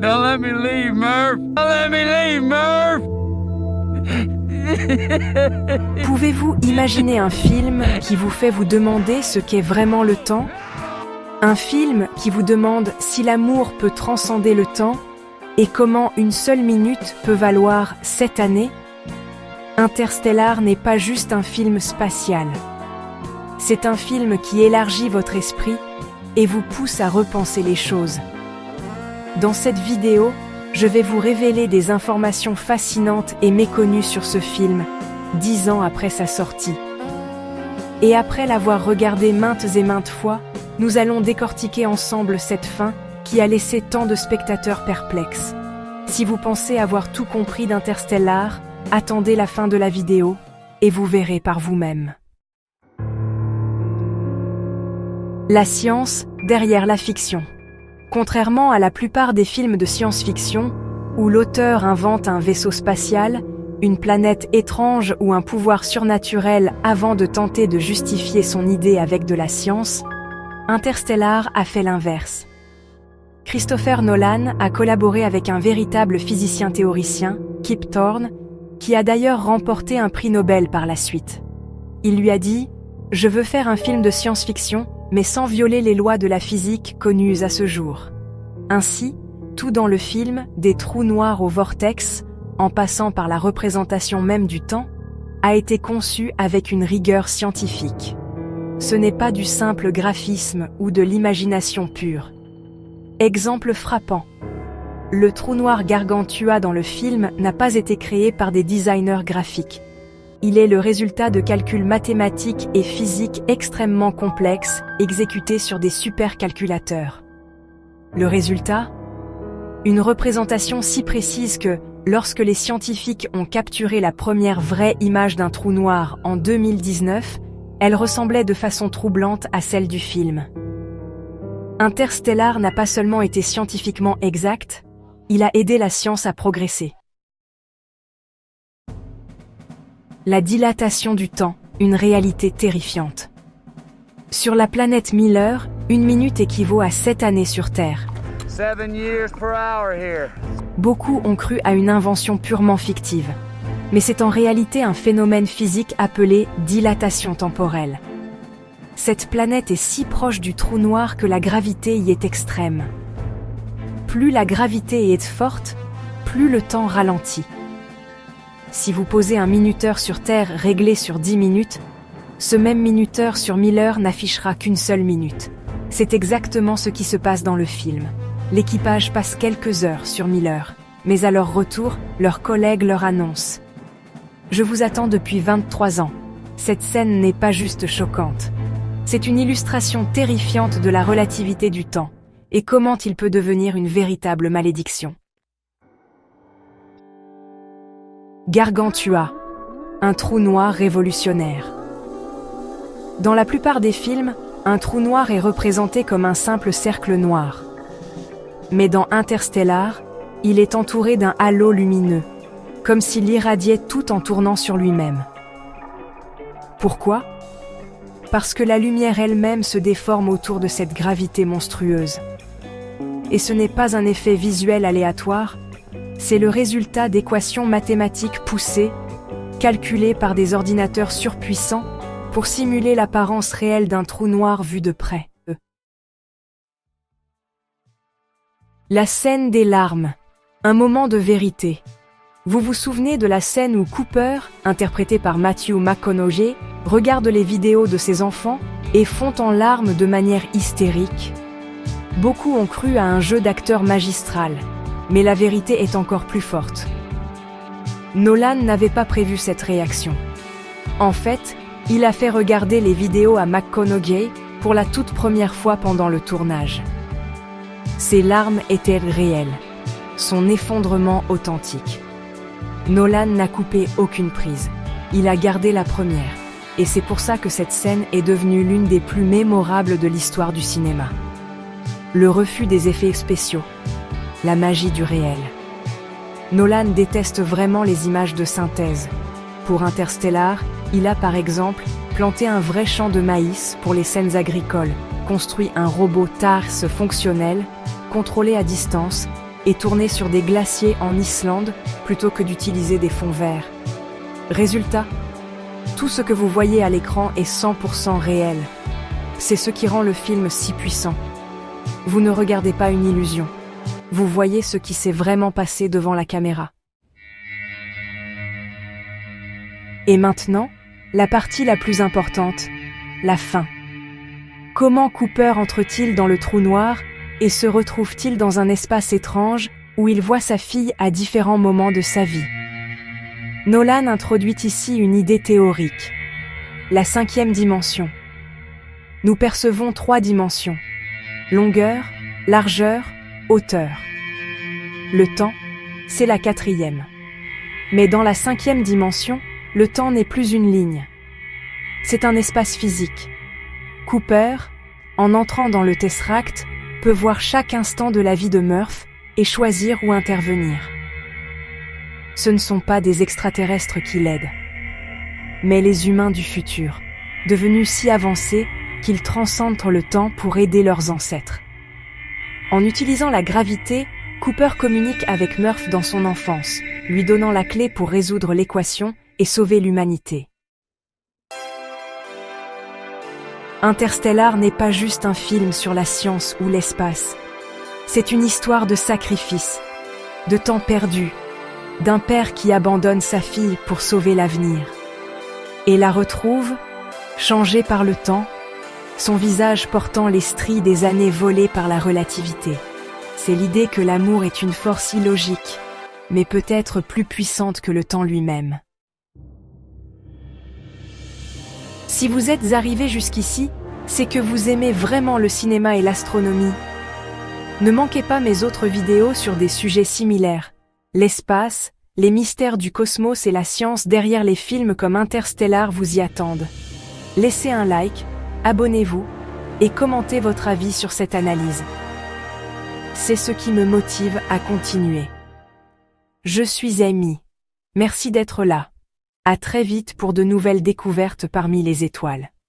Don't let me leave, Murph! Don't let me leave, Murph! Pouvez-vous imaginer un film qui vous fait vous demander ce qu'est vraiment le temps? Un film qui vous demande si l'amour peut transcender le temps et comment une seule minute peut valoir 7 années? Interstellar n'est pas juste un film spatial. C'est un film qui élargit votre esprit et vous pousse à repenser les choses. Dans cette vidéo, je vais vous révéler des informations fascinantes et méconnues sur ce film, 10 ans après sa sortie. Et après l'avoir regardé maintes et maintes fois, nous allons décortiquer ensemble cette fin qui a laissé tant de spectateurs perplexes. Si vous pensez avoir tout compris d'Interstellar, attendez la fin de la vidéo et vous verrez par vous-même. La science derrière la fiction. Contrairement à la plupart des films de science-fiction, où l'auteur invente un vaisseau spatial, une planète étrange ou un pouvoir surnaturel avant de tenter de justifier son idée avec de la science, Interstellar a fait l'inverse. Christopher Nolan a collaboré avec un véritable physicien théoricien, Kip Thorne, qui a d'ailleurs remporté un prix Nobel par la suite. Il lui a dit « Je veux faire un film de science-fiction, mais sans violer les lois de la physique connues à ce jour. » Ainsi, tout dans le film, des trous noirs au vortex, en passant par la représentation même du temps, a été conçu avec une rigueur scientifique. Ce n'est pas du simple graphisme ou de l'imagination pure. Exemple frappant. Le trou noir Gargantua dans le film n'a pas été créé par des designers graphiques. Il est le résultat de calculs mathématiques et physiques extrêmement complexes, exécutés sur des supercalculateurs. Le résultat? Une représentation si précise que, lorsque les scientifiques ont capturé la première vraie image d'un trou noir en 2019, elle ressemblait de façon troublante à celle du film. Interstellar n'a pas seulement été scientifiquement exact, il a aidé la science à progresser. La dilatation du temps, une réalité terrifiante. Sur la planète Miller, une minute équivaut à 7 années sur Terre. 7 years per hour here. Beaucoup ont cru à une invention purement fictive. Mais c'est en réalité un phénomène physique appelé dilatation temporelle. Cette planète est si proche du trou noir que la gravité y est extrême. Plus la gravité est forte, plus le temps ralentit. Si vous posez un minuteur sur Terre réglé sur 10 minutes, ce même minuteur sur Miller n'affichera qu'une seule minute. C'est exactement ce qui se passe dans le film. L'équipage passe quelques heures sur Miller, mais à leur retour, leurs collègues leur annoncent « Je vous attends depuis 23 ans. Cette scène n'est pas juste choquante. C'est une illustration terrifiante de la relativité du temps et comment il peut devenir une véritable malédiction. » Gargantua, un trou noir révolutionnaire. Dans la plupart des films, un trou noir est représenté comme un simple cercle noir. Mais dans Interstellar, il est entouré d'un halo lumineux, comme s'il irradiait tout en tournant sur lui-même. Pourquoi? Parce que la lumière elle-même se déforme autour de cette gravité monstrueuse. Et ce n'est pas un effet visuel aléatoire, c'est le résultat d'équations mathématiques poussées, calculées par des ordinateurs surpuissants pour simuler l'apparence réelle d'un trou noir vu de près. La scène des larmes, un moment de vérité. Vous vous souvenez de la scène où Cooper, interprété par Matthew McConaughey, regarde les vidéos de ses enfants et fond en larmes de manière hystérique? Beaucoup ont cru à un jeu d'acteur magistral, mais la vérité est encore plus forte. Nolan n'avait pas prévu cette réaction. En fait, il a fait regarder les vidéos à McConaughey pour la toute première fois pendant le tournage. Ses larmes étaient réelles, son effondrement authentique. Nolan n'a coupé aucune prise, il a gardé la première, et c'est pour ça que cette scène est devenue l'une des plus mémorables de l'histoire du cinéma. Le refus des effets spéciaux, la magie du réel. Nolan déteste vraiment les images de synthèse. Pour Interstellar, il a par exemple planté un vrai champ de maïs pour les scènes agricoles, construit un robot TARS fonctionnel, contrôlé à distance, et tourner sur des glaciers en Islande plutôt que d'utiliser des fonds verts. Résultat, tout ce que vous voyez à l'écran est 100% réel. C'est ce qui rend le film si puissant. Vous ne regardez pas une illusion. Vous voyez ce qui s'est vraiment passé devant la caméra. Et maintenant, la partie la plus importante, la fin. Comment Cooper entre-t-il dans le trou noir et se retrouve-t-il dans un espace étrange où il voit sa fille à différents moments de sa vie? Nolan introduit ici une idée théorique, la 5e dimension. Nous percevons 3 dimensions, longueur, largeur, hauteur. Le temps, c'est la 4e. Mais dans la 5e dimension, le temps n'est plus une ligne. C'est un espace physique. Cooper, en entrant dans le Tesseract, peut voir chaque instant de la vie de Murph et choisir où intervenir. Ce ne sont pas des extraterrestres qui l'aident, mais les humains du futur, devenus si avancés qu'ils transcendent le temps pour aider leurs ancêtres. En utilisant la gravité, Cooper communique avec Murph dans son enfance, lui donnant la clé pour résoudre l'équation et sauver l'humanité. Interstellar n'est pas juste un film sur la science ou l'espace. C'est une histoire de sacrifice, de temps perdu, d'un père qui abandonne sa fille pour sauver l'avenir. Et la retrouve, changée par le temps, son visage portant les stries des années volées par la relativité. C'est l'idée que l'amour est une force illogique, mais peut-être plus puissante que le temps lui-même. Si vous êtes arrivé jusqu'ici, c'est que vous aimez vraiment le cinéma et l'astronomie. Ne manquez pas mes autres vidéos sur des sujets similaires. L'espace, les mystères du cosmos et la science derrière les films comme Interstellar vous y attendent. Laissez un like, abonnez-vous et commentez votre avis sur cette analyse. C'est ce qui me motive à continuer. Je suis Amy. Merci d'être là. À très vite pour de nouvelles découvertes parmi les étoiles.